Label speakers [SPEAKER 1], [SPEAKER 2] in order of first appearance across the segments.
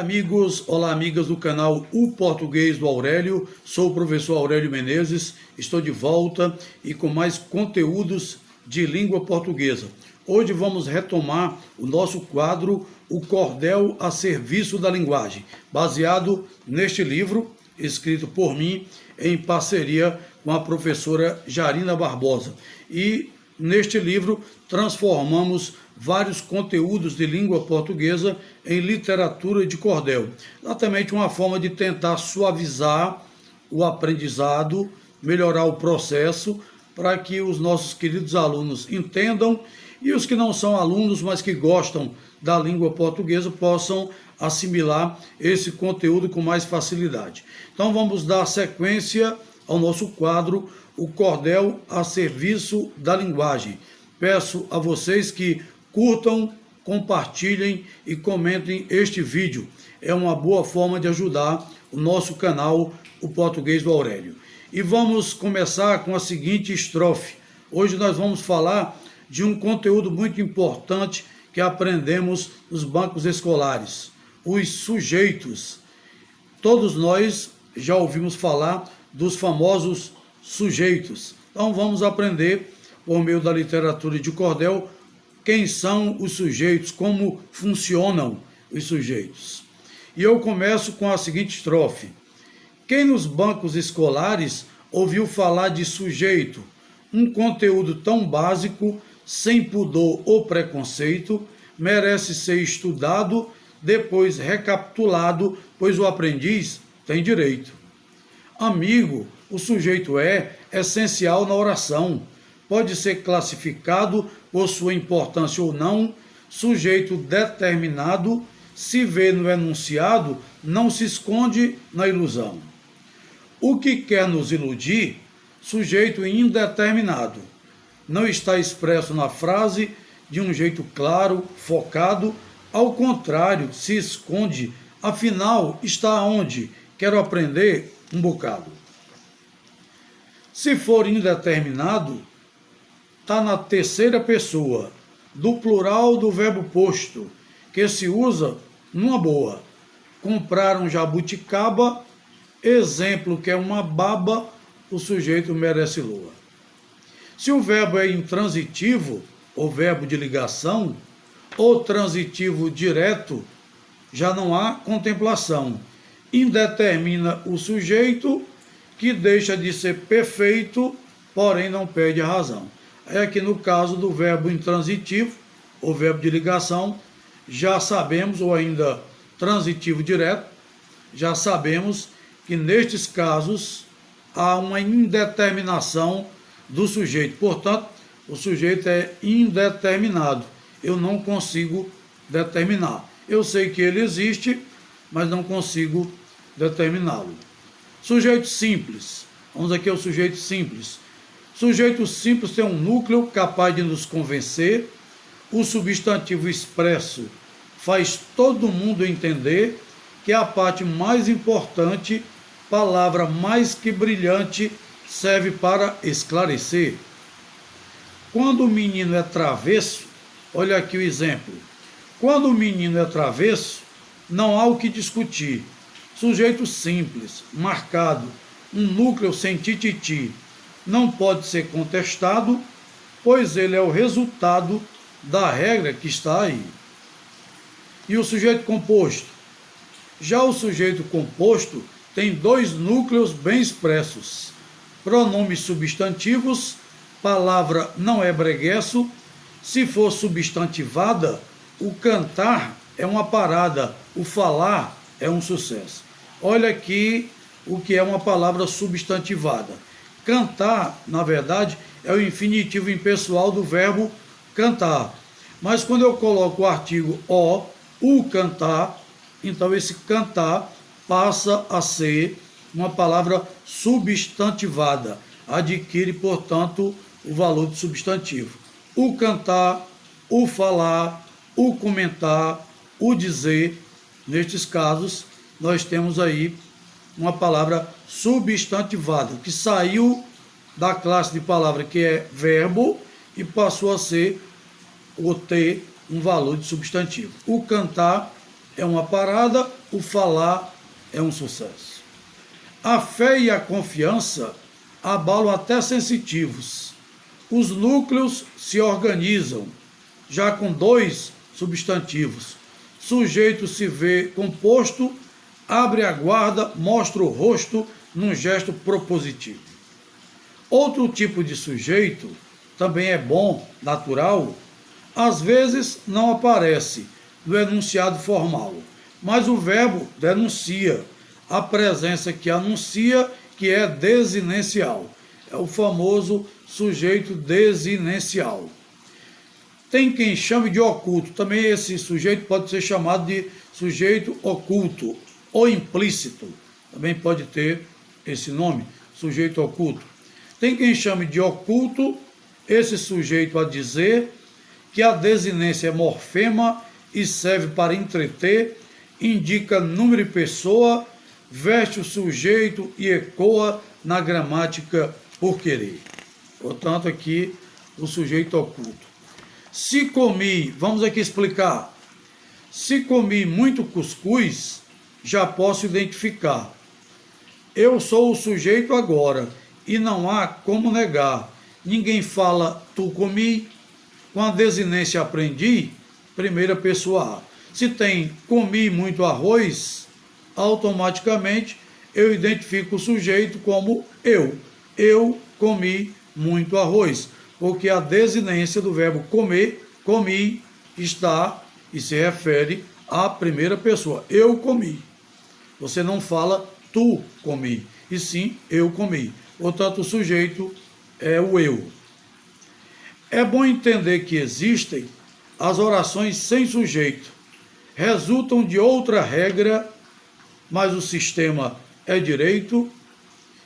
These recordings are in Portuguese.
[SPEAKER 1] amigos, olá amigas do canal O Português do Aurélio, sou o professor Aurélio Menezes, estou de volta e com mais conteúdos de língua portuguesa. Hoje vamos retomar o nosso quadro O Cordel a Serviço da Linguagem, baseado neste livro, escrito por mim em parceria com a professora Jarina Barbosa. E neste livro transformamos vários conteúdos de língua portuguesa em literatura de cordel. Exatamente uma forma de tentar suavizar o aprendizado, melhorar o processo, para que os nossos queridos alunos entendam e os que não são alunos, mas que gostam da língua portuguesa, possam assimilar esse conteúdo com mais facilidade. Então vamos dar sequência ao nosso quadro O Cordel a Serviço da Linguagem. Peço a vocês que curtam, compartilhem e comentem este vídeo. É uma boa forma de ajudar o nosso canal, O Português do Aurélio. E vamos começar com a seguinte estrofe. Hoje nós vamos falar de um conteúdo muito importante que aprendemos nos bancos escolares, os sujeitos. Todos nós já ouvimos falar dos famosos sujeitos. Então vamos aprender, por meio da literatura de cordel, quem são os sujeitos, como funcionam os sujeitos. E eu começo com a seguinte estrofe. Quem nos bancos escolares ouviu falar de sujeito, um conteúdo tão básico, sem pudor ou preconceito, merece ser estudado, depois recapitulado, pois o aprendiz tem direito. Amigo, o sujeito é essencial na oração. Pode ser classificado por sua importância ou não, sujeito determinado, se vê no enunciado, não se esconde na ilusão. O que quer nos iludir, sujeito indeterminado, não está expresso na frase de um jeito claro, focado, ao contrário, se esconde, afinal, está onde? Quero aprender um bocado. Se for indeterminado, está na terceira pessoa, do plural do verbo posto, que se usa numa boa. Comprar um jabuticaba, exemplo que é uma baba, o sujeito merece loa. Se o verbo é intransitivo, ou verbo de ligação, ou transitivo direto, já não há contemplação. Indetermina o sujeito, que deixa de ser perfeito, porém não perde a razão. É que no caso do verbo intransitivo, ou verbo de ligação, já sabemos, ou ainda transitivo direto, já sabemos que nestes casos há uma indeterminação do sujeito. Portanto, o sujeito é indeterminado. Eu não consigo determinar. Eu sei que ele existe, mas não consigo determiná-lo. Sujeito simples. Vamos aqui ao sujeito simples. Sujeito simples tem um núcleo capaz de nos convencer. O substantivo expresso faz todo mundo entender que a parte mais importante, palavra mais que brilhante, serve para esclarecer. Quando o menino é travesso, olha aqui o exemplo. Quando o menino é travesso, não há o que discutir. Sujeito simples, marcado, um núcleo sem tititi, não pode ser contestado, pois ele é o resultado da regra que está aí. E o sujeito composto? Já o sujeito composto tem dois núcleos bem expressos. Pronomes substantivos, palavra não é breguesso. Se for substantivada, o cantar é uma parada, o falar é um sucesso. Olha aqui o que é uma palavra substantivada. Cantar, na verdade, é o infinitivo impessoal do verbo cantar. Mas quando eu coloco o artigo o cantar, então esse cantar passa a ser uma palavra substantivada. Adquire, portanto, o valor de substantivo. O cantar, o falar, o comentar, o dizer. Nestes casos, nós temos aí uma palavra substantivada, que saiu da classe de palavra que é verbo e passou a ser ou ter um valor de substantivo. O cantar é uma parada, o falar é um sucesso. A fé e a confiança abalam até sensitivos. Os núcleos se organizam, já com dois substantivos. Sujeito se vê composto, abre a guarda, mostra o rosto num gesto propositivo. Outro tipo de sujeito, também é bom, natural, às vezes não aparece no enunciado formal, mas o verbo denuncia, a presença que anuncia, que é desinencial. É o famoso sujeito desinencial. Tem quem chame de oculto, também esse sujeito pode ser chamado de sujeito oculto ou implícito, também pode ter esse nome, sujeito oculto. Tem quem chame de oculto esse sujeito a dizer que a desinência é morfema e serve para entreter, indica número e pessoa, veste o sujeito e ecoa na gramática por querer. Portanto, aqui o sujeito oculto. Se comi, vamos aqui explicar. Se comi muito cuscuz, já posso identificar. Eu sou o sujeito agora e não há como negar. Ninguém fala tu comi. Com a desinência aprendi, primeira pessoa A. Se tem comi muito arroz, automaticamente eu identifico o sujeito como eu. Eu comi muito arroz, porque a desinência do verbo comer, comi, está e se refere à primeira pessoa. Eu comi. Você não fala tu comi, e sim eu comi. Portanto, o sujeito é o eu. É bom entender que existem as orações sem sujeito. Resultam de outra regra, mas o sistema é direito.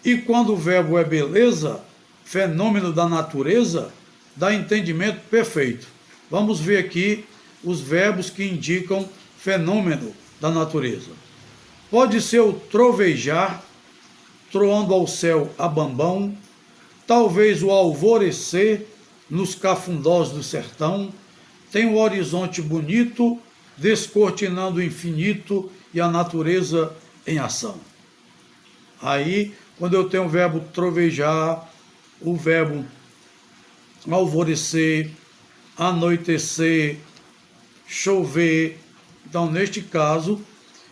[SPEAKER 1] E quando o verbo é beleza, fenômeno da natureza, dá entendimento perfeito. Vamos ver aqui os verbos que indicam fenômeno da natureza. Pode ser o trovejar, troando ao céu a bambão, talvez o alvorecer nos cafundós do sertão, tem o horizonte bonito, descortinando o infinito e a natureza em ação. Aí, quando eu tenho o verbo trovejar, o verbo alvorecer, anoitecer, chover, então, neste caso,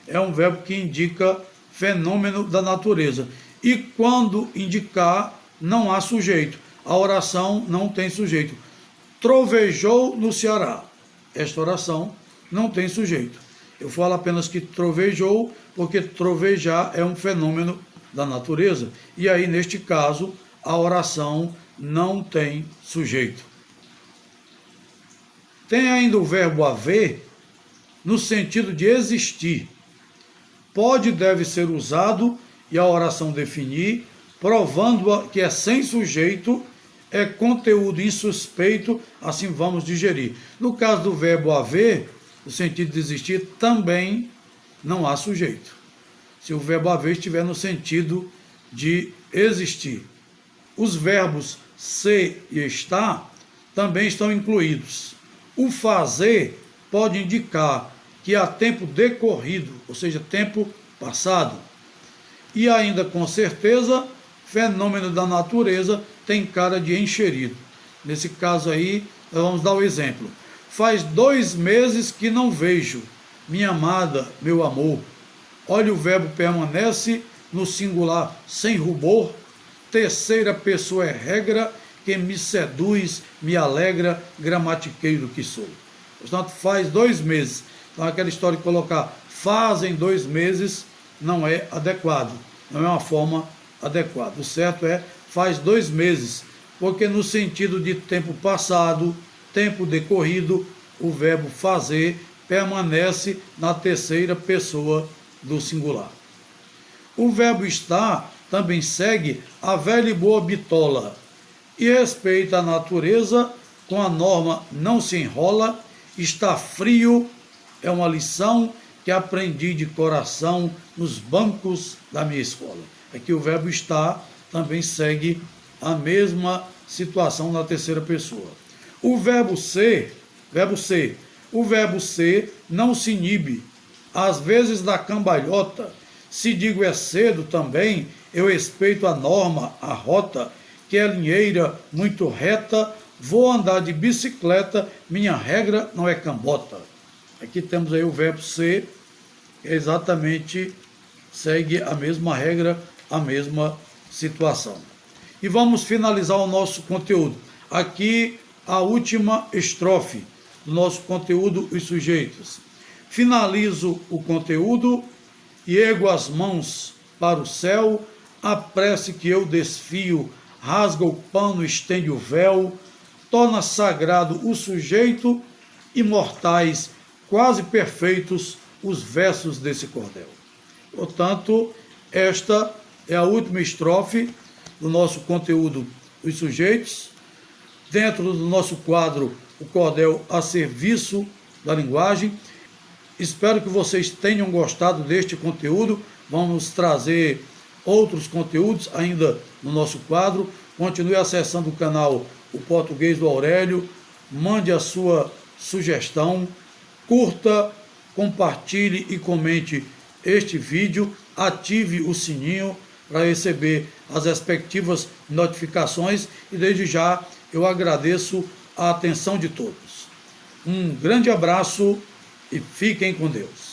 [SPEAKER 1] é um verbo que indica fenômeno da natureza. E quando indicar, não há sujeito. A oração não tem sujeito. Trovejou no Ceará. Esta oração não tem sujeito. Eu falo apenas que trovejou, porque trovejar é um fenômeno da natureza. E aí, neste caso, a oração não tem sujeito. Tem ainda o verbo haver, no sentido de existir. Pode e deve ser usado e a oração definir, provando que é sem sujeito, é conteúdo insuspeito, assim vamos digerir. No caso do verbo haver, no sentido de existir, também não há sujeito. Se o verbo haver estiver no sentido de existir. Os verbos ser e estar também estão incluídos. O fazer pode indicar que há tempo decorrido, ou seja, tempo passado. E ainda, com certeza, fenômeno da natureza tem cara de encherido. Nesse caso aí, nós vamos dar o exemplo. Faz 2 meses que não vejo, minha amada, meu amor. Olha, o verbo permanece no singular sem rubor. Terceira pessoa é regra, que me seduz, me alegra, gramatiqueiro que sou. Portanto, faz 2 meses. Então, aquela história de colocar fazem 2 meses não é adequado, não é uma forma adequada. O certo é faz 2 meses, porque no sentido de tempo passado, tempo decorrido, o verbo fazer permanece na terceira pessoa do singular. O verbo estar também segue a velha e boa bitola e respeita a natureza, com a norma não se enrola, está frio, é uma lição que aprendi de coração nos bancos da minha escola. Aqui o verbo estar também segue a mesma situação na terceira pessoa. O verbo ser não se inibe, às vezes da cambalhota. Se digo é cedo também, eu respeito a norma, a rota, que é linheira muito reta, vou andar de bicicleta, minha regra não é cambota. Aqui temos aí o verbo ser, que exatamente segue a mesma regra, a mesma situação. E vamos finalizar o nosso conteúdo. Aqui a última estrofe do nosso conteúdo, os sujeitos. Finalizo o conteúdo e ergo as mãos para o céu, a prece que eu desfio, rasga o pano, estende o véu, torna sagrado o sujeito, imortais, quase perfeitos, os versos desse cordel. Portanto, esta é a última estrofe do nosso conteúdo, os sujeitos, dentro do nosso quadro, o cordel a serviço da linguagem. Espero que vocês tenham gostado deste conteúdo. Vamos trazer outros conteúdos ainda no nosso quadro. Continue acessando o canal O Português do Aurélio. Mande a sua sugestão. Curta, compartilhe e comente este vídeo. Ative o sininho para receber as respectivas notificações. E desde já eu agradeço a atenção de todos. Um grande abraço e fiquem com Deus.